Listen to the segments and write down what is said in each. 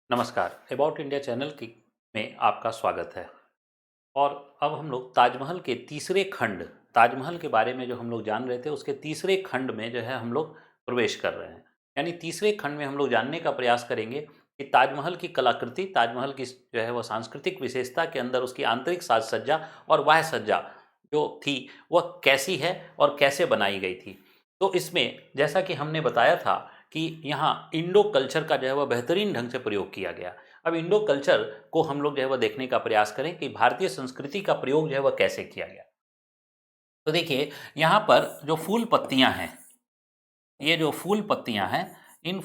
नमस्कार। About India channel की में आपका स्वागत है। और अब हम लोग ताजमहल के तीसरे खंड, ताजमहल के बारे में जो हम लोग जान रहे थे उसके तीसरे खंड में जो है हम लोग प्रवेश कर रहे हैं। यानी तीसरे खंड में हम लोग जानने का प्रयास करेंगे कि ताजमहल की कलाकृति, ताजमहल की जो है वह सांस्कृतिक विशेषता के अंदर उसकी आंतरिक साज सज्जा और वाह सज्जा जो थी वह कैसी है और कैसे बनाई गई थी। तो इसमें जैसा कि हमने बताया था कि यहाँ इंडो कल्चर का जो है वह बेहतरीन ढंग से प्रयोग किया गया। अब इंडो कल्चर को हम लोग जो है वह देखने का प्रयास करें कि भारतीय संस्कृति का प्रयोग जो है वह कैसे किया गया। तो देखिए, यहाँ पर जो फूल पत्तियां हैं, ये जो फूल पत्तियां हैं, इन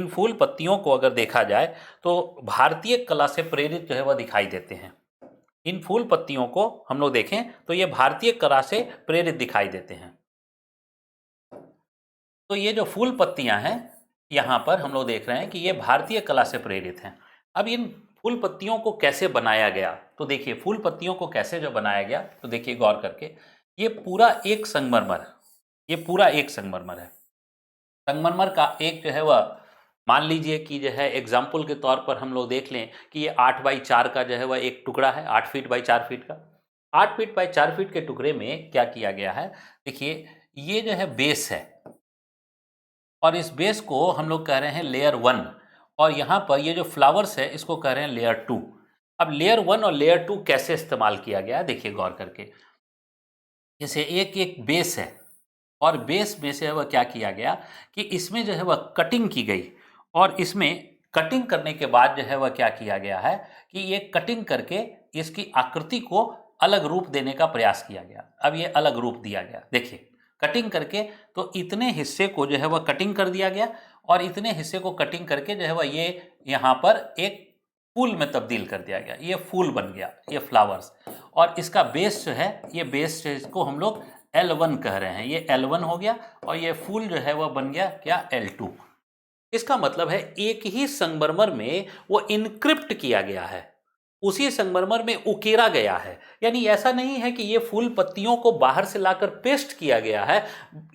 फूल पत्तियों को अगर देखा जाए तो भारतीय कला से प्रेरित जो है वह दिखाई देते हैं। इन फूल पत्तियों को हम लोग देखें तो ये भारतीय कला से प्रेरित दिखाई देते हैं। तो ये जो फूल पत्तियां हैं, यहाँ पर हम लोग देख रहे हैं कि ये भारतीय कला से प्रेरित हैं। अब इन फूल पत्तियों को कैसे बनाया गया, तो देखिए फूल पत्तियों को कैसे जो बनाया गया, तो देखिए गौर करके, ये पूरा एक संगमरमर, ये पूरा एक संगमरमर है। संगमरमर का एक जो है वह, मान लीजिए कि जो है एग्जाम्पल के तौर पर हम लोग देख लें कि ये 8x4 का जो है वह एक टुकड़ा है, 8 फीट बाई 4 फीट का। 8 फीट बाई 4 फीट के टुकड़े में क्या किया गया है, देखिए ये जो है बेस है और इस बेस को हम लोग कह रहे हैं लेयर 1, और यहाँ पर ये जो फ्लावर्स है इसको कह रहे हैं लेयर 2। अब लेयर 1 और लेयर 2 कैसे इस्तेमाल किया गया, देखिए गौर करके, जैसे एक एक बेस है और बेस में से वह क्या किया गया कि इसमें जो है वह कटिंग की गई, और इसमें कटिंग करने के बाद जो है वह क्या किया गया है कि ये कटिंग करके इसकी आकृति को अलग रूप देने का प्रयास किया गया। अब ये अलग रूप दिया गया, देखिए कटिंग करके, तो इतने हिस्से को जो है वह कटिंग कर दिया गया और इतने हिस्से को कटिंग करके जो है वह ये यहाँ पर एक फूल में तब्दील कर दिया गया। ये फूल बन गया, ये फ्लावर्स, और इसका बेस जो है, ये बेस जो इसको हम लोग L1 कह रहे हैं, ये L1 हो गया, और ये फूल जो है वह बन गया क्या, L2। इसका मतलब है एक ही संगमरमर में वो इनक्रिप्ट किया गया है, उसी संगमरमर में उकेरा गया है। यानी ऐसा नहीं है कि ये फूल पत्तियों को बाहर से लाकर पेस्ट किया गया है,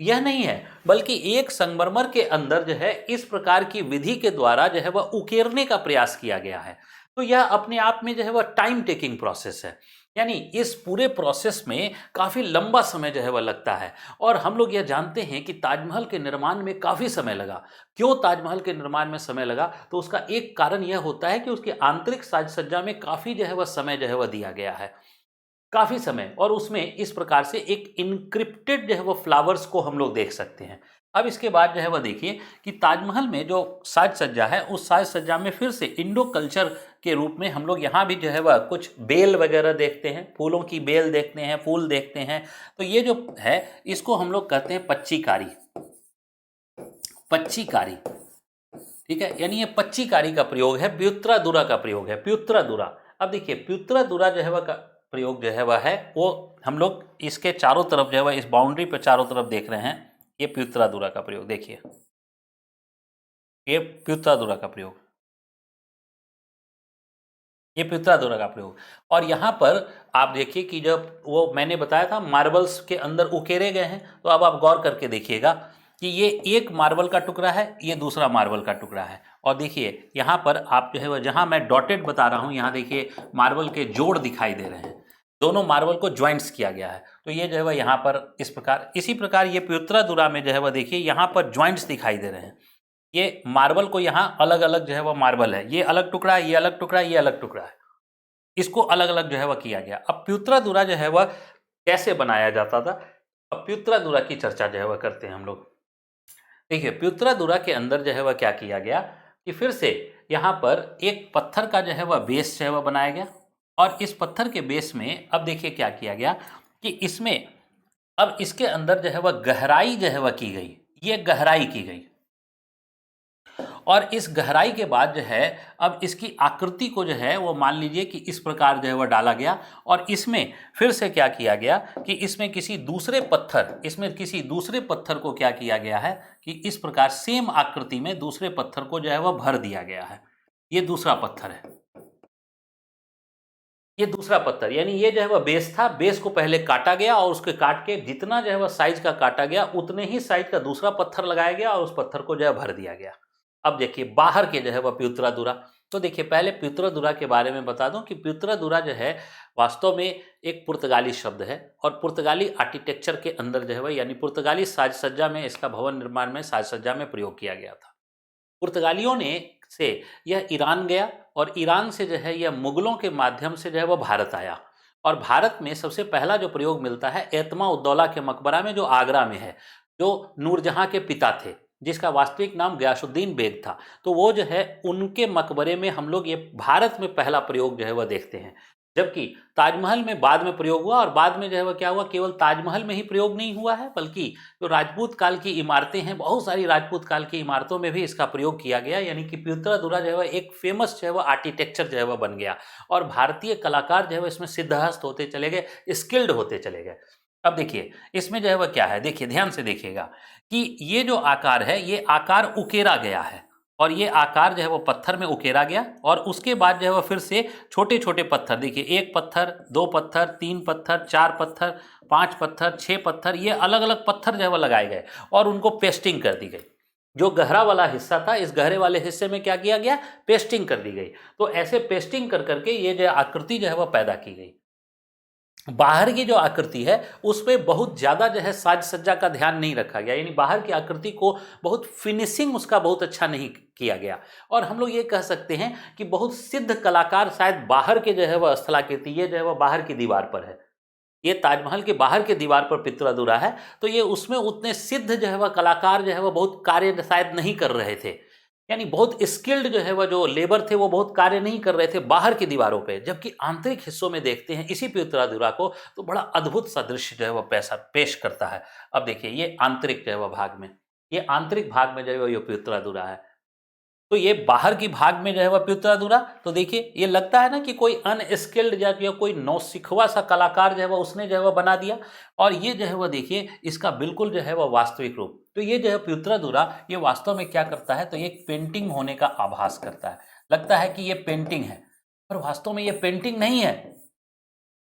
यह नहीं है, बल्कि एक संगमरमर के अंदर जो है इस प्रकार की विधि के द्वारा जो है वह उकेरने का प्रयास किया गया है। तो यह अपने आप में जो है वह टाइम टेकिंग प्रोसेस है। यानी इस पूरे प्रोसेस में काफ़ी लंबा समय जो है वह लगता है, और हम लोग यह जानते हैं कि ताजमहल के निर्माण में काफ़ी समय लगा। क्यों ताजमहल के निर्माण में समय लगा, तो उसका एक कारण यह होता है कि उसकी आंतरिक साज सज्जा में काफ़ी जो है वह समय जो है वह दिया गया है, काफ़ी समय, और उसमें इस प्रकार से एक इनक्रिप्टेड जो है वो फ्लावर्स को हम लोग देख सकते हैं। अब इसके बाद जो है वह देखिए कि ताजमहल में जो साज सज्जा है, उस साज सज्जा में फिर से इंडो कल्चर के रूप में हम लोग यहाँ भी जो है वह कुछ बेल वगैरह देखते हैं, फूलों की बेल देखते हैं, फूल देखते हैं। तो ये जो है इसको हम लोग कहते हैं पच्चीकारी, पच्चीकारी, ठीक है। यानी ये पच्चीकारी का प्रयोग है, प्युत्रादुरा का प्रयोग है, प्युत्रादुरा। अब देखिए प्युत्रादुरा जो है वह का प्रयोग जो है वह है, वो हम लोग इसके चारों तरफ जो है वह, इस बाउंड्री पर चारों तरफ देख रहे हैं, ये प्युत्रादुरा का प्रयोग देखिए, ये प्युत्रादुरा का प्रयोग, ये प्युत्रादुरा का प्रयोग। और यहाँ पर आप देखिए कि जब वो मैंने बताया था मार्बल्स के अंदर उकेरे गए हैं, तो अब आप गौर करके देखिएगा कि ये एक मार्बल का टुकड़ा है, ये दूसरा मार्बल का टुकड़ा है। और देखिए यहाँ पर आप जो है वह, जहाँ मैं डॉटेड बता रहा हूँ, यहाँ देखिए मार्बल के जोड़ दिखाई दे रहे हैं, दोनों मार्बल को ज्वाइंट्स किया गया है। तो ये जो है वह यहाँ पर इस प्रकार, इसी प्रकार ये प्युत्रादुरा में जो है वह देखिए यहाँ पर ज्वाइंट्स दिखाई दे रहे हैं। ये मार्बल को यहाँ अलग अलग जो है वह मार्बल है, ये अलग टुकड़ा है, ये अलग टुकड़ा है, ये अलग टुकड़ा है, इसको अलग अलग जो है वह किया गया। अब प्युत्रादुरा जो है वह कैसे बनाया जाता था, अब प्युत्रादुरा की चर्चा जो है वह करते हैं हम लोग। देखिए प्युत्रादुरा के अंदर जो है वह क्या किया गया कि फिर से यहाँ पर एक पत्थर का जो है वह बेस जो है वह बनाया गया, और इस पत्थर के बेस में अब देखिए क्या किया गया कि इसमें अब इसके अंदर जो है वह गहराई जो है वह की गई, ये गहराई की गई, और इस गहराई के बाद जो है अब इसकी आकृति को जो है वो मान लीजिए कि इस प्रकार जो है वह डाला गया, और इसमें फिर से क्या किया गया कि इसमें किसी दूसरे पत्थर को क्या किया गया है कि इस प्रकार सेम आकृति में दूसरे पत्थर को जो है वह भर दिया गया है। ये दूसरा पत्थर है, ये दूसरा पत्थर, यानी ये जो है वह बेस था, बेस को पहले काटा गया, और उसके काट के जितना जो है वह साइज का काटा गया उतने ही साइज का दूसरा पत्थर लगाया गया, और उस पत्थर को जो है भर दिया गया। अब देखिए बाहर के जो है वह प्यूतरादुरा। तो देखिए पहले प्यूतरादुरा के बारे में बता दूं कि प्यूतरादुरा जो है वास्तव में एक पुर्तगाली शब्द है और पुर्तगाली आर्किटेक्चर के अंदर जो है वह यानी पुर्तगाली साज सज्जा में इसका भवन निर्माण में साज सज्जा में प्रयोग किया गया था। पुर्तगालियों ने से यह ईरान गया और ईरान से जो है यह मुगलों के माध्यम से जो है वह भारत आया और भारत में सबसे पहला जो प्रयोग मिलता है एतमा उद्दौला के मकबरा में जो आगरा में है, जो नूरजहां के पिता थे जिसका वास्तविक नाम गयासुद्दीन बेग था। तो वो जो है उनके मकबरे में हम लोग ये भारत में पहला प्रयोग जो है वह देखते हैं। जबकि ताजमहल में बाद में प्रयोग हुआ और बाद में जो है वह क्या हुआ, केवल ताजमहल में ही प्रयोग नहीं हुआ है बल्कि जो राजपूत काल की इमारतें हैं, बहुत सारी राजपूत काल की इमारतों में भी इसका प्रयोग किया गया। यानी कि प्यूतरादुरा जो है वह एक फेमस जो है वह आर्किटेक्चर जो है वह बन गया और भारतीय कलाकार जो है वह इसमें सिद्धहस्त होते चले गए, स्किल्ड होते चले गए। अब देखिए इसमें जो है वह क्या है, देखिए ध्यान से देखिएगा कि ये जो आकार है ये आकार उकेरा गया है और ये आकार जो है वो पत्थर में उकेरा गया और उसके बाद जो है वह फिर से छोटे छोटे पत्थर, देखिए एक पत्थर, दो पत्थर, तीन पत्थर, चार पत्थर, पांच पत्थर, छह पत्थर, ये अलग अलग पत्थर जो है वह लगाए गए और उनको पेस्टिंग कर दी गई। जो गहरा वाला हिस्सा था इस गहरे वाले हिस्से में क्या किया गया, पेस्टिंग कर दी गई। तो ऐसे पेस्टिंग कर करके ये जो आकृति जो है वह पैदा की गई। बाहर की जो आकृति है उसमें बहुत ज़्यादा जो है साज सज्जा का ध्यान नहीं रखा गया, यानी बाहर की आकृति को बहुत फिनिशिंग उसका बहुत अच्छा नहीं किया गया। और हम लोग ये कह सकते हैं कि बहुत सिद्ध कलाकार शायद बाहर के जो है वह स्थलाकृति, ये जो है वह बाहर की दीवार पर है, ये ताजमहल के बाहर के दीवार पर प्यूतरादुरा है। तो ये उसमें उतने सिद्ध जो है वह कलाकार जो है वह बहुत कार्य शायद नहीं कर रहे थे, यानी बहुत स्किल्ड जो है वह जो लेबर थे वो बहुत कार्य नहीं कर रहे थे बाहर की दीवारों पे। जबकि आंतरिक हिस्सों में देखते हैं इसी प्यूतरादुरा को तो बड़ा अद्भुत सा दृश्य जो है वह पैसा पेश करता है। अब देखिए ये आंतरिक जो है वह भाग में, ये आंतरिक भाग में जो है वह ये प्यूतरादुरा है। तो ये बाहर की भाग में जो है वह प्यूतरादुरा, तो देखिए ये लगता है ना कि कोई अनस्किल्ड या कोई नौसिखवा सा कलाकार जो है वह उसने जो है वह बना दिया। और ये जो है वह देखिए इसका बिल्कुल जो है वह वास्तविक रूप। तो ये जो है प्यूतरादुरा ये वास्तव में क्या करता है, तो ये पेंटिंग होने का आभास करता है, लगता है कि ये पेंटिंग है पर वास्तव में ये पेंटिंग नहीं है,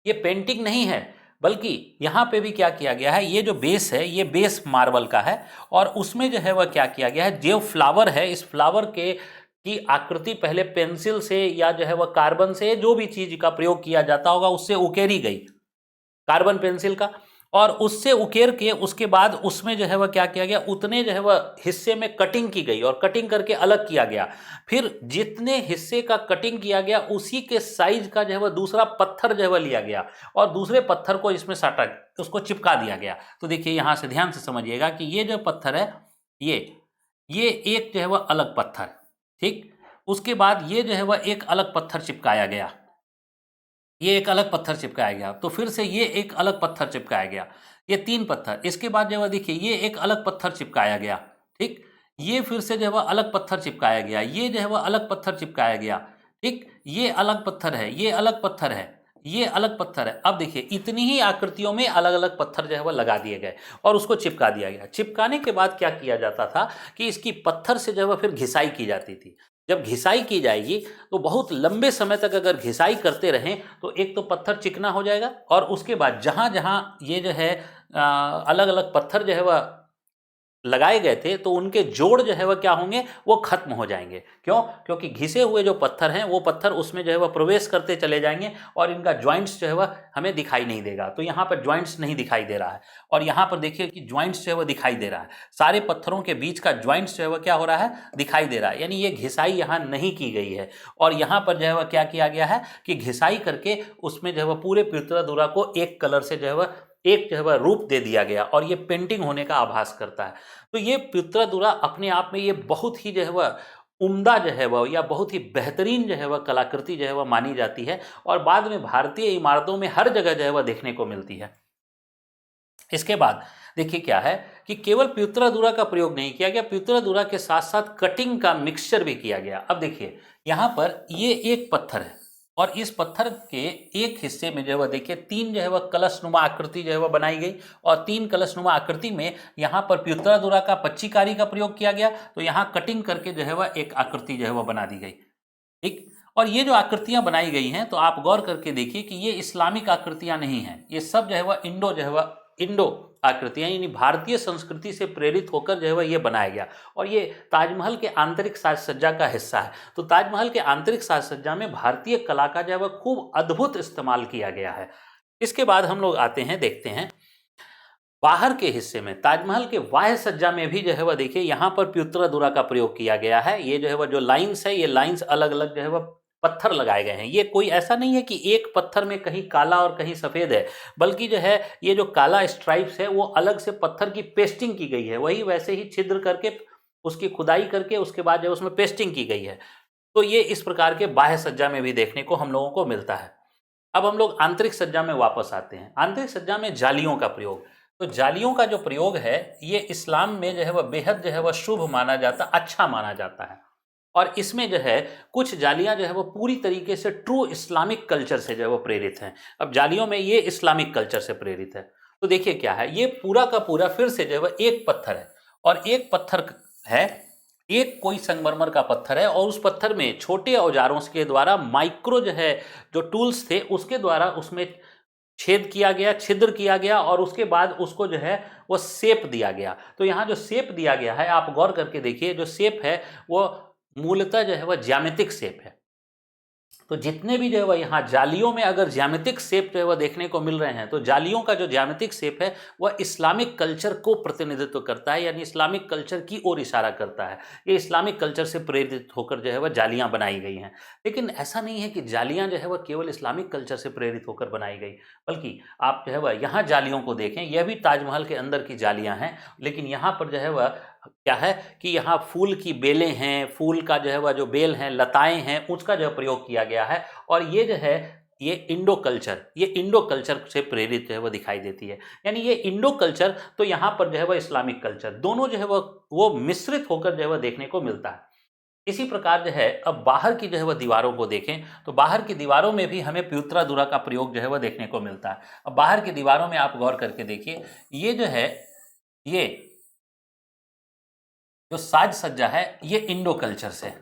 ये पेंटिंग नहीं है। बल्कि यहाँ पे भी क्या किया गया है, ये जो बेस है ये बेस मार्बल का है और उसमें जो है वह क्या किया गया है, जो फ्लावर है इस फ्लावर के की आकृति पहले पेंसिल से या जो है वह कार्बन से, जो भी चीज का प्रयोग किया जाता होगा उससे उकेरी गई, कार्बन पेंसिल का, और उससे उकेर के उसके बाद उसमें जो है वह क्या किया गया, उतने जो है वह हिस्से में कटिंग की गई और कटिंग करके अलग किया गया। फिर जितने हिस्से का कटिंग किया गया उसी के साइज का जो है वह दूसरा पत्थर जो है वह लिया गया और दूसरे पत्थर को इसमें साटा, उसको चिपका दिया गया। तो देखिए यहाँ से ध्यान से समझिएगा कि ये जो पत्थर है ये एक जो है वह अलग पत्थर, ठीक, उसके बाद ये जो है वह एक अलग पत्थर चिपकाया गया, ये एक अलग पत्थर चिपकाया गया, तो फिर से ये एक अलग पत्थर चिपकाया गया, ये तीन पत्थर। इसके बाद जो है देखिए ये एक अलग पत्थर चिपकाया गया, ठीक, ये फिर से जो है अलग पत्थर चिपकाया गया, ये जो है वह अलग पत्थर चिपकाया गया, ठीक, ये अलग पत्थर है, ये अलग पत्थर है, ये अलग पत्थर है। अब देखिए इतनी ही आकृतियों में अलग अलग पत्थर जो है वह लगा दिए गए और उसको चिपका दिया गया। चिपकाने के बाद क्या किया जाता था कि इसकी पत्थर से जो है वह फिर घिसाई की जाती थी। जब घिसाई की जाएगी तो बहुत लंबे समय तक अगर घिसाई करते रहें तो एक तो पत्थर चिकना हो जाएगा और उसके बाद जहाँ जहाँ ये जो है अलग अलग पत्थर जो है वह लगाए गए थे तो उनके जोड़ जो है वह क्या होंगे, वो खत्म हो जाएंगे। क्यों? क्योंकि घिसे हुए जो पत्थर हैं वो पत्थर उसमें जो है वह प्रवेश करते चले जाएंगे और इनका ज्वाइंट्स जो है वह हमें दिखाई नहीं देगा। तो यहाँ पर ज्वाइंट्स नहीं दिखाई दे रहा है और यहाँ पर देखिए कि ज्वाइंट्स जो है वह दिखाई दे रहा है, सारे पत्थरों के बीच का ज्वाइंट्स जो है वह क्या हो रहा है, दिखाई दे रहा है। यानी ये घिसाई यहाँ नहीं की गई है और यहाँ पर जो है वह क्या किया गया है कि घिसाई करके उसमें जो है वह पूरे प्यूतरादुरा को एक कलर से जो है वह एक जो है वह रूप दे दिया गया और ये पेंटिंग होने का आभास करता है। तो ये प्यूतरादुरा अपने आप में ये बहुत ही जो है वह उम्दा जो है वह या बहुत ही बेहतरीन जो है वह कलाकृति जो है वह मानी जाती है और बाद में भारतीय इमारतों में हर जगह जो है वह देखने को मिलती है। इसके बाद देखिए क्या है कि केवल प्यूतरादुरा का प्रयोग नहीं किया गया, प्यूतरादुरा के साथ साथ कटिंग का मिक्सचर भी किया गया। अब देखिए यहाँ पर ये एक पत्थर है और इस पत्थर के एक हिस्से में जो है वह देखिए तीन जो है वह कलशनुमा आकृति जो है वह बनाई गई और तीन कलशनुमा आकृति में यहाँ पर प्यूतरादुरा का पच्चीकारी का प्रयोग किया गया। तो यहाँ कटिंग करके जो है वह एक आकृति जो है वह बना दी गई, ठीक। और ये जो आकृतियां बनाई गई हैं तो आप गौर करके देखिए कि ये इस्लामिक आकृतियां नहीं हैं, ये सब जो है वह इंडो आकृतियां यानी भारतीय संस्कृति से प्रेरित होकर जो है वह ये बनाया गया और ये ताजमहल के आंतरिक साज सज्जा का हिस्सा है। तो ताजमहल के आंतरिक साज सज्जा में भारतीय कला का जो है वह खूब अद्भुत इस्तेमाल किया गया है। इसके बाद हम लोग आते हैं, देखते हैं बाहर के हिस्से में। ताजमहल के बाह्य सज्जा में भी जो है वह देखिए यहाँ पर प्युत्रा का प्रयोग किया गया है। ये जो है वह जो लाइन्स है, ये लाइन्स अलग अलग जो है वह पत्थर लगाए गए हैं। ये कोई ऐसा नहीं है कि एक पत्थर में कहीं काला और कहीं सफ़ेद है, बल्कि जो है ये जो काला स्ट्राइप्स है वो अलग से पत्थर की पेस्टिंग की गई है, वही वैसे ही छिद्र करके उसकी खुदाई करके उसके बाद जो उसमें पेस्टिंग की गई है। तो ये इस प्रकार के बाह्य सज्जा में भी देखने को हम लोगों को मिलता है। अब हम लोग आंतरिक सज्जा में वापस आते हैं। आंतरिक सज्जा में जालियों का प्रयोग, तो जालियों का जो प्रयोग है ये इस्लाम में जो है वह बेहद जो है वह शुभ माना जाता, अच्छा माना जाता है। और इसमें जो है कुछ जालियां जो है वो पूरी तरीके से ट्रू इस्लामिक कल्चर से जो है वो प्रेरित हैं। अब जालियों में ये इस्लामिक कल्चर से प्रेरित है। तो देखिए क्या है, ये पूरा का पूरा फिर से जो है वह एक पत्थर है और एक पत्थर है, एक कोई संगमरमर का पत्थर है और उस पत्थर में छोटे औजारों के द्वारा माइक्रो जो है जो टूल्स थे उसके द्वारा उसमें छेद किया गया, छिद्र किया गया और उसके बाद उसको जो है वो शेप दिया गया। तो यहाँ जो शेप दिया गया है आप गौर करके देखिए, जो शेप है वो मूलतः जो है वह ज्यामितिक शेप है। तो जितने भी जो है वह यहाँ जालियों में अगर ज्यामितिक शेप जो है वह देखने को मिल रहे हैं, तो जालियों का जो ज्यामितिक शेप है वह इस्लामिक कल्चर को प्रतिनिधित्व करता है, यानी इस्लामिक कल्चर की ओर इशारा करता है। ये इस्लामिक कल्चर से प्रेरित होकर जो है वह जालियाँ बनाई गई हैं। लेकिन ऐसा नहीं है कि जालियाँ जो है वह केवल इस्लामिक कल्चर से प्रेरित होकर बनाई गई, बल्कि आप जो है वह यहाँ जालियों को देखें, यह भी ताजमहल के अंदर की जालियाँ हैं। लेकिन यहाँ पर जो है वह क्या है कि यहाँ फूल की बेलें हैं, फूल का जो है वह जो बेल हैं, लताएं हैं, उसका जो प्रयोग किया गया है। और ये जो है ये इंडो कल्चर से प्रेरित जो है वह दिखाई देती है। यानी ये इंडो कल्चर तो यहाँ पर जो है वह इस्लामिक कल्चर, दोनों जो है वो मिश्रित होकर जो है वह देखने को मिलता है। इसी प्रकार जो है अब बाहर की जो है वह दीवारों को देखें, तो बाहर की दीवारों में भी हमें प्युत्रा का प्रयोग जो है वह देखने को मिलता है। अब बाहर की दीवारों में आप गौर करके देखिए, ये जो है ये जो साज सज्जा है ये इंडो कल्चर से,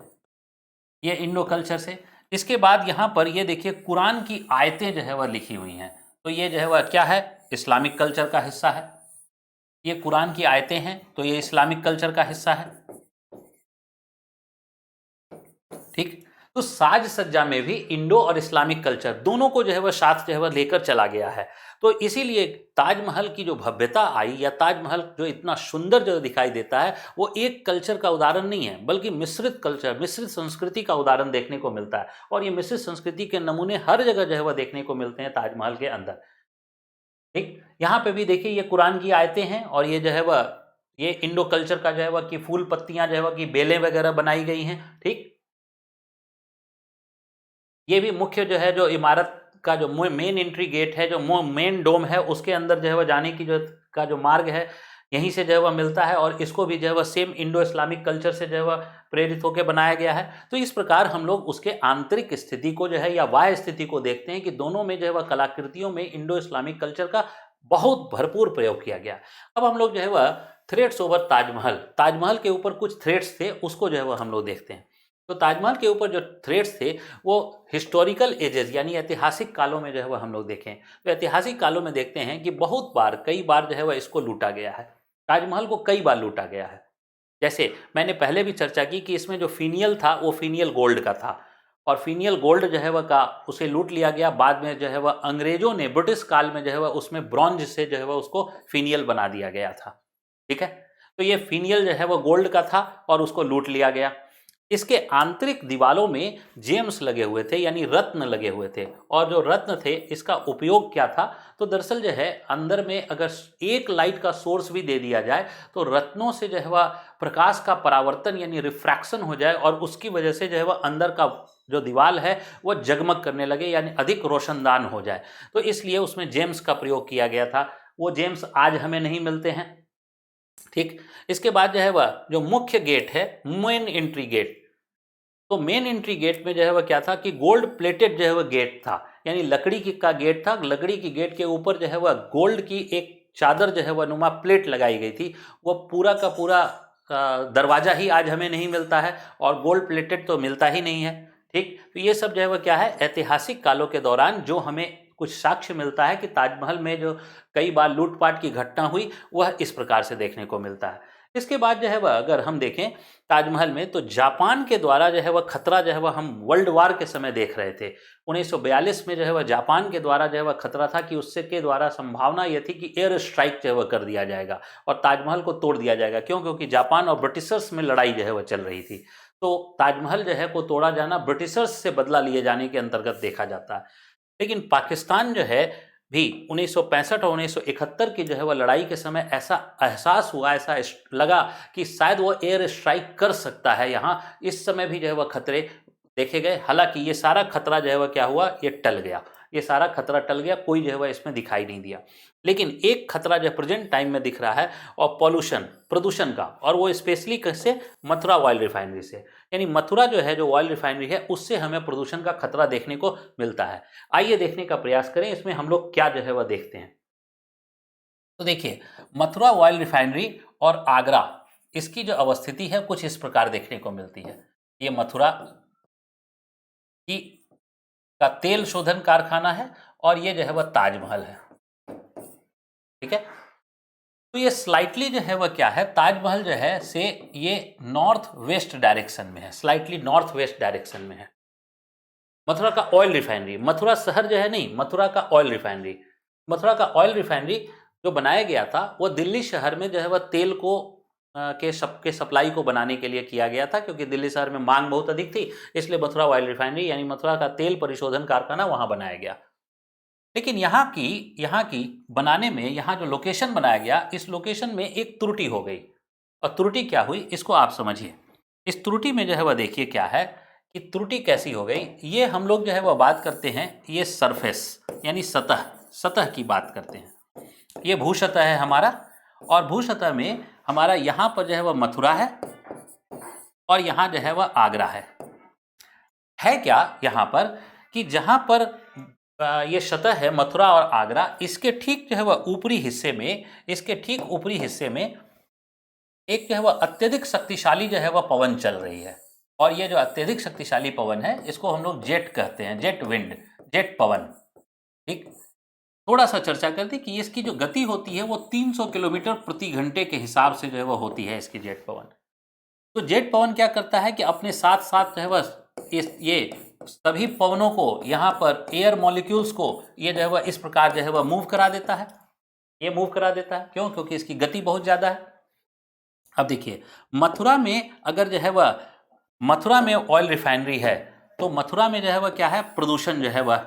ये इंडो कल्चर से। इसके बाद यहाँ पर ये देखिए कुरान की आयतें जो है वह लिखी हुई हैं, तो ये जो है वह क्या है, इस्लामिक कल्चर का हिस्सा है। ये कुरान की आयतें हैं तो ये इस्लामिक कल्चर का हिस्सा है। ठीक, तो साज सज्जा में भी इंडो और इस्लामिक कल्चर दोनों को जो है वह साथ जो है वह लेकर चला गया है। तो इसीलिए ताजमहल की जो भव्यता आई या ताजमहल जो इतना सुंदर जो दिखाई देता है वो एक कल्चर का उदाहरण नहीं है, बल्कि मिश्रित कल्चर, मिश्रित संस्कृति का उदाहरण देखने को मिलता है। और ये मिश्रित संस्कृति के नमूने हर जगह जो है वह देखने को मिलते हैं ताजमहल के अंदर। ठीक, यहाँ पे भी देखिए ये कुरान की आयतें हैं और ये जो है वह ये इंडो कल्चर का जो है वह की फूल पत्तियां जो है वह की बेलें वगैरह बनाई गई हैं। ठीक, ये भी मुख्य जो है जो इमारत का जो मेन एंट्री गेट है, जो मेन डोम है, उसके अंदर जो है वह जाने की जो मार्ग है यहीं से जो है वह मिलता है और इसको भी जो है वह सेम इंडो इस्लामिक कल्चर से जो है वह प्रेरित होकर बनाया गया है। तो इस प्रकार हम लोग उसके आंतरिक स्थिति को जो है या बाह्य स्थिति को देखते हैं कि दोनों में जो है वह कलाकृतियों में इंडो इस्लामिक कल्चर का बहुत भरपूर प्रयोग किया गया। अब हम लोग जो है वह थ्रेड्स ओवर ताजमहल के ऊपर कुछ थ्रेड्स थे उसको जो है वह हम लोग देखते हैं। तो ताजमहल के ऊपर जो थ्रेड्स थे वो हिस्टोरिकल एजेस यानी ऐतिहासिक कालों में जो है वह हम लोग देखें, तो ऐतिहासिक कालों में देखते हैं कि बहुत बार, कई बार जो है वह इसको लूटा गया है। ताजमहल को कई बार लूटा गया है। जैसे मैंने पहले भी चर्चा की कि इसमें जो फीनियल था वो फीनियल गोल्ड का था और फीनियल गोल्ड जो है वह का उसे लूट लिया गया। बाद में जो है वह अंग्रेजों ने ब्रिटिश काल में जो है वह उसमें ब्रॉन्ज से जो है वह उसको फीनियल बना दिया गया था। ठीक है, तो ये फीनियल जो है वह गोल्ड का था और उसको लूट लिया गया। इसके आंतरिक दीवारों में जेम्स लगे हुए थे यानी रत्न लगे हुए थे और जो रत्न थे इसका उपयोग क्या था, तो दरअसल जो है अंदर में अगर एक लाइट का सोर्स भी दे दिया जाए तो रत्नों से जो है वह प्रकाश का परावर्तन यानी रिफ्रैक्शन हो जाए और उसकी वजह से जो है वह अंदर का जो दीवार है वह जगमग करने लगे यानी अधिक रोशनदान हो जाए। तो इसलिए उसमें जेम्स का प्रयोग किया गया था। वो जेम्स आज हमें नहीं मिलते हैं। ठीक, इसके बाद जो है वह जो मुख्य गेट है, मेन एंट्री गेट, तो मेन एंट्री गेट में जो है वह क्या था कि गोल्ड प्लेटेड जो है वह गेट था, यानी लकड़ी की का गेट था। लकड़ी की गेट के ऊपर जो है वह गोल्ड की एक चादर जो है वह नुमा प्लेट लगाई गई थी। वो पूरा का पूरा दरवाजा ही आज हमें नहीं मिलता है और गोल्ड प्लेटेड तो मिलता ही नहीं है। ठीक, तो ये सब जो है वह क्या है, ऐतिहासिक कालों के दौरान जो हमें कुछ साक्ष्य मिलता है कि ताजमहल में जो कई बार लूटपाट की घटना हुई वह इस प्रकार से देखने को मिलता है। इसके बाद जो है वह अगर हम देखें ताजमहल में, तो जापान के द्वारा जो है वह खतरा जो है वह हम वर्ल्ड वार के समय देख रहे थे। 1942 में जो है वह जापान के द्वारा जो है वह खतरा था कि उससे के द्वारा संभावना यह थी कि एयर स्ट्राइक जो है वह कर दिया जाएगा और ताजमहल को तोड़ दिया जाएगा। क्यों? क्योंकि जापान और ब्रिटिशर्स में लड़ाई जो है वह चल रही थी। तो ताजमहल जो है को तोड़ा जाना ब्रिटिशर्स से बदला लिए जाने के अंतर्गत देखा जाता है। लेकिन पाकिस्तान जो है भी 1965 और 1971 की जो है वह लड़ाई के समय ऐसा एहसास हुआ, ऐसा लगा कि शायद वो एयर स्ट्राइक कर सकता है यहाँ। इस समय भी जो है वह खतरे देखे गए। हालांकि ये सारा खतरा जो है वह क्या हुआ, ये टल गया, ये सारा खतरा टल गया, कोई जो है वह इसमें दिखाई नहीं दिया। लेकिन एक खतरा जो प्रेजेंट टाइम में दिख रहा है और पॉल्यूशन, प्रदूषण का, और वो स्पेशली कैसे, मथुरा ऑयल रिफाइनरी से। यानी मथुरा जो है, जो ऑयल रिफाइनरी है, उससे हमें प्रदूषण का खतरा देखने को मिलता है। आइए देखने का प्रयास करें इसमें हम लोग क्या जो है वह देखते हैं। तो देखिए, मथुरा ऑयल रिफाइनरी और आगरा, इसकी जो अवस्थिति है कुछ इस प्रकार देखने को मिलती है। ये मथुरा की का तेल शोधन कारखाना है और ये जो है वह ताजमहल है। ठीक है, तो ये स्लाइटली जो है वह क्या है, ताजमहल जो है से ये नॉर्थ वेस्ट डायरेक्शन में है, स्लाइटली नॉर्थ वेस्ट डायरेक्शन में है। मथुरा का ऑयल रिफाइनरी, मथुरा शहर जो है नहीं, मथुरा का ऑयल रिफाइनरी, मथुरा का ऑयल रिफाइनरी जो बनाया गया था वह दिल्ली शहर में जो है वह तेल को के सप्लाई को बनाने के लिए किया गया था, क्योंकि दिल्ली शहर में मांग बहुत अधिक थी, इसलिए मथुरा ऑयल रिफाइनरी यानी मथुरा का तेल परिशोधन कारखाना वहां बनाया गया। लेकिन यहाँ की बनाने में, यहाँ जो लोकेशन बनाया गया, इस लोकेशन में एक त्रुटि हो गई। और त्रुटि क्या हुई इसको आप समझिए। इस त्रुटि में जो है वह देखिए क्या है कि त्रुटि कैसी हो गई। ये हम लोग जो है वह बात करते हैं, ये सरफेस यानी सतह, सतह की बात करते हैं। ये भूसतह है हमारा, और भूसतह में हमारा यहाँ पर जो है वह मथुरा है और यहाँ जो है वह आगरा है क्या यहाँ पर कि जहाँ पर ये सतह है मथुरा और आगरा, इसके ठीक जो है वह ऊपरी हिस्से में, इसके ठीक ऊपरी हिस्से में एक जो है वह अत्यधिक शक्तिशाली जो है वह पवन चल रही है। और ये जो अत्यधिक शक्तिशाली पवन है इसको हम लोग जेट कहते हैं, जेट विंड, जेट पवन। ठीक, थोड़ा सा चर्चा करते कि इसकी जो गति होती है वो 300 किलोमीटर प्रति घंटे के हिसाब से जो है वह होती है इसकी जेट पवन। तो जेट पवन क्या करता है कि अपने साथ साथ जो है वह ये सभी पवनों को, यहाँ पर एयर मॉलिक्यूल्स को ये जो है वह इस प्रकार जो है वह मूव करा देता है, ये मूव करा देता है। क्यों? क्योंकि इसकी गति बहुत ज़्यादा है। अब देखिए, मथुरा में अगर जो है वह, मथुरा में ऑयल रिफाइनरी है, तो मथुरा में जो है वह क्या है, प्रदूषण जो है वह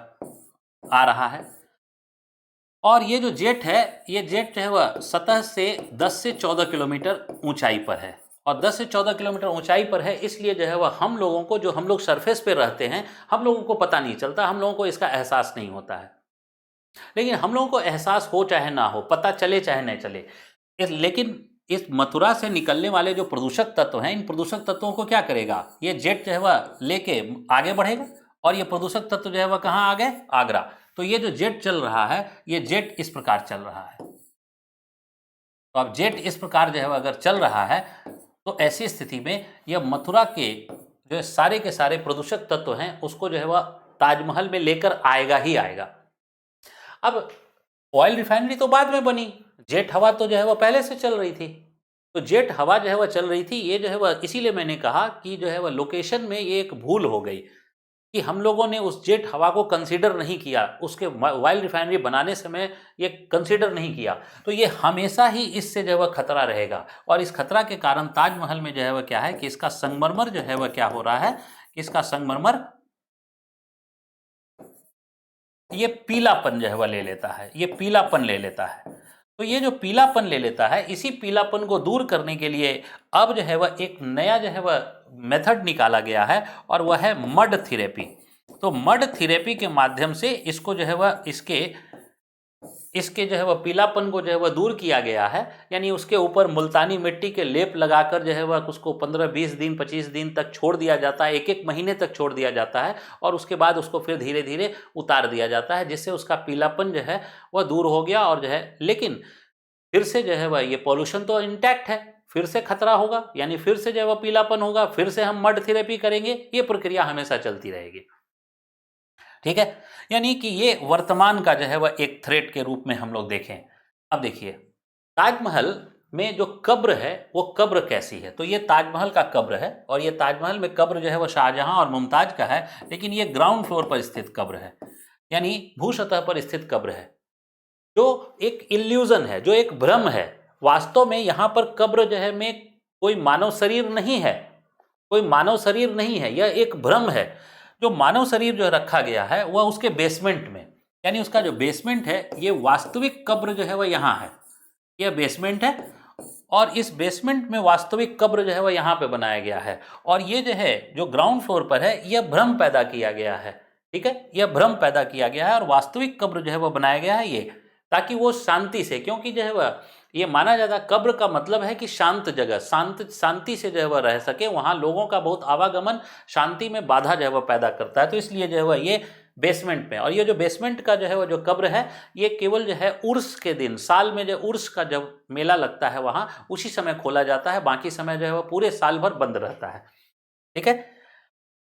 आ रहा है। और ये जो जेट है, ये जेट जो है वह सतह से 10 से 14 किलोमीटर ऊंचाई पर है, और 10 से 14 किलोमीटर ऊंचाई पर है, इसलिए जो है वह हम लोगों को, जो हम लोग सरफेस पे रहते हैं, हम लोगों को पता नहीं चलता, हम लोगों को इसका एहसास नहीं होता है। लेकिन हम लोगों को एहसास हो चाहे ना हो, पता चले चाहे नहीं चले, लेकिन इस मथुरा से निकलने वाले जो प्रदूषक तत्व हैं, इन प्रदूषक तत्वों को क्या करेगा, ये जेट जो है वह लेके आगे बढ़ेगा, और ये प्रदूषक तत्व जो है वह कहाँ आ गए, आगरा। तो ये जो जेट चल रहा है, ये जेट इस प्रकार चल रहा है। तो अब जेट इस प्रकार जो है अगर चल रहा है, तो ऐसी स्थिति में यह मथुरा के जो सारे के सारे प्रदूषक तत्व हैं उसको जो है वह ताजमहल में लेकर आएगा ही आएगा। अब ऑयल रिफाइनरी तो बाद में बनी, जेट हवा तो जो है वह पहले से चल रही थी। तो जेट हवा जो है वह चल रही थी, ये जो है वह, इसीलिए मैंने कहा कि जो है वह लोकेशन में ये एक भूल हो गई कि हम लोगों ने उस जेट हवा को कंसीडर नहीं किया, उसके ऑयल रिफाइनरी बनाने समय ये कंसीडर नहीं किया। तो ये हमेशा ही इससे जो है वह खतरा रहेगा, और इस खतरा के कारण ताजमहल में जो है वह क्या है कि इसका संगमरमर जो है वह क्या हो रहा है, इसका संगमरमर ये पीलापन जो है वह ले लेता है, ये पीलापन ले लेता है। तो ये जो पीलापन ले लेता है, इसी पीलापन को दूर करने के लिए अब जो है वह एक नया जो है वह मेथड निकाला गया है, और वह है मड थेरेपी। तो मड थेरेपी के माध्यम से इसको जो है वह इसके जो है वह पीलापन को जो है वह दूर किया गया है। यानी उसके ऊपर मुल्तानी मिट्टी के लेप लगाकर जो है वह उसको 15-20 दिन 25 दिन तक छोड़ दिया जाता है, एक महीने तक छोड़ दिया जाता है, और उसके बाद उसको फिर धीरे धीरे उतार दिया जाता है, जिससे उसका पीलापन जो है वह दूर हो गया। और जो है, लेकिन फिर से जो है वह ये पॉल्यूशन तो इंटैक्ट है, फिर से खतरा होगा, यानी फिर से जो है वह पीलापन होगा, फिर से हम मड थेरेपी करेंगे, ये प्रक्रिया हमेशा चलती रहेगी। ठीक है, यानी कि ये वर्तमान का जो है वह एक थ्रेट के रूप में हम लोग देखें। अब देखिए ताजमहल में जो कब्र है वो कब्र कैसी है, तो ये ताजमहल का कब्र है और ये ताजमहल में कब्र जो है वो शाहजहां और मुमताज का है, लेकिन ये ग्राउंड फ्लोर पर स्थित कब्र है, यानी भूसतह पर स्थित कब्र है, जो एक इल्यूजन है, जो एक भ्रम है। वास्तव में यहाँ पर कब्र जो है में कोई मानव शरीर नहीं है, कोई मानव शरीर नहीं है, यह एक भ्रम है। जो मानव शरीर जो रखा गया है वह उसके बेसमेंट में, यानी उसका जो बेसमेंट है, ये वास्तविक कब्र जो है वह यहाँ है, यह बेसमेंट है और इस बेसमेंट में वास्तविक कब्र जो है वह यहाँ पे बनाया गया है। और ये जो है जो ग्राउंड फ्लोर पर है यह भ्रम पैदा किया गया है, ठीक है, यह भ्रम पैदा किया गया है और वास्तविक कब्र जो है वह बनाया गया है ये, ताकि वो शांति से, क्योंकि जो है वह ये माना जाता है कब्र का मतलब है कि शांत जगह, शांति से जो है वह रह सके, वहाँ लोगों का बहुत आवागमन शांति में बाधा जो है वह पैदा करता है, तो इसलिए जो है वह ये बेसमेंट में। और ये जो बेसमेंट का जो है वो जो कब्र है ये केवल जो है उर्स के दिन, साल में जो उर्स का जब मेला लगता है वहाँ उसी समय खोला जाता है, बाकी समय जो है वो पूरे साल भर बंद रहता है, ठीक है।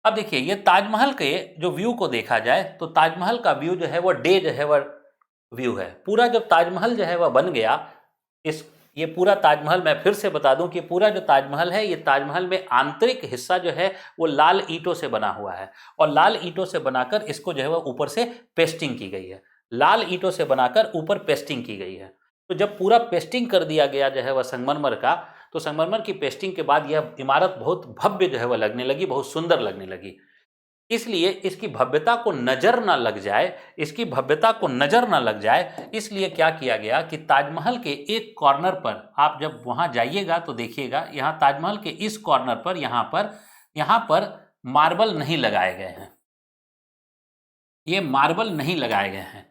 अब देखिए ये ताजमहल के जो व्यू को देखा जाए तो ताजमहल का व्यू जो है वो डे जो है वह व्यू है। पूरा जब ताजमहल जो है वह बन गया, इस ये पूरा ताजमहल मैं फिर से बता दूं कि पूरा जो ताजमहल है, ये ताजमहल में आंतरिक हिस्सा जो है वो लाल ईंटों से बना हुआ है और लाल ईंटों से बनाकर इसको जो है वो ऊपर से पेस्टिंग की गई है, लाल ईंटों से बनाकर ऊपर पेस्टिंग की गई है। तो जब पूरा पेस्टिंग कर दिया गया जो है वह संगमरमर का, तो संगमरमर की पेस्टिंग के बाद यह इमारत बहुत भव्य जो है वह लगने लगी, बहुत सुंदर लगने लगी। इसलिए इसकी भव्यता को नजर ना लग जाए, इसकी भव्यता को नजर ना लग जाए, इसलिए क्या किया गया कि ताजमहल के एक कॉर्नर पर, आप जब वहां जाइएगा तो देखिएगा यहाँ ताजमहल के इस कॉर्नर पर यहाँ पर मार्बल नहीं लगाए गए हैं, ये मार्बल नहीं लगाए गए हैं।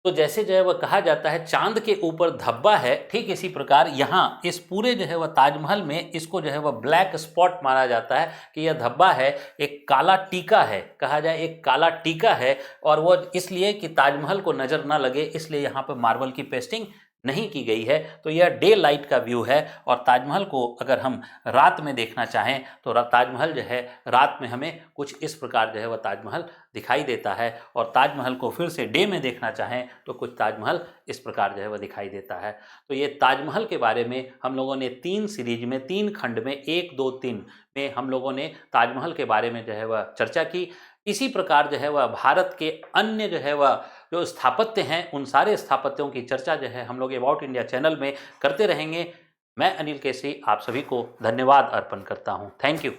तो जैसे जो है वह कहा जाता है चांद के ऊपर धब्बा है, ठीक इसी प्रकार यहाँ इस पूरे जो है वह ताजमहल में इसको जो है वह ब्लैक स्पॉट माना जाता है कि यह धब्बा है, एक काला टीका है, कहा जाए एक काला टीका है। और वो इसलिए कि ताजमहल को नज़र ना लगे इसलिए यहाँ पर मार्बल की पेस्टिंग नहीं की गई है। तो यह डे लाइट का व्यू है और ताजमहल को अगर हम रात में देखना चाहें तो ताजमहल जो है रात में हमें कुछ इस प्रकार जो है वह ताजमहल दिखाई देता है, और ताजमहल को फिर से डे में देखना चाहें तो कुछ ताजमहल इस प्रकार जो है वह दिखाई देता है। तो ये ताजमहल के बारे में हम लोगों ने 3 सीरीज में, 3 खंड में, 1, 2, 3 में हम लोगों ने ताजमहल के बारे में जो है वह चर्चा की। इसी प्रकार जो है वह भारत के अन्य जो है वह जो स्थापत्य हैं उन सारे स्थापत्यों की चर्चा जो है हम लोग अबाउट इंडिया चैनल में करते रहेंगे। मैं अनिल केसरी आप सभी को धन्यवाद अर्पण करता हूँ। Thank you.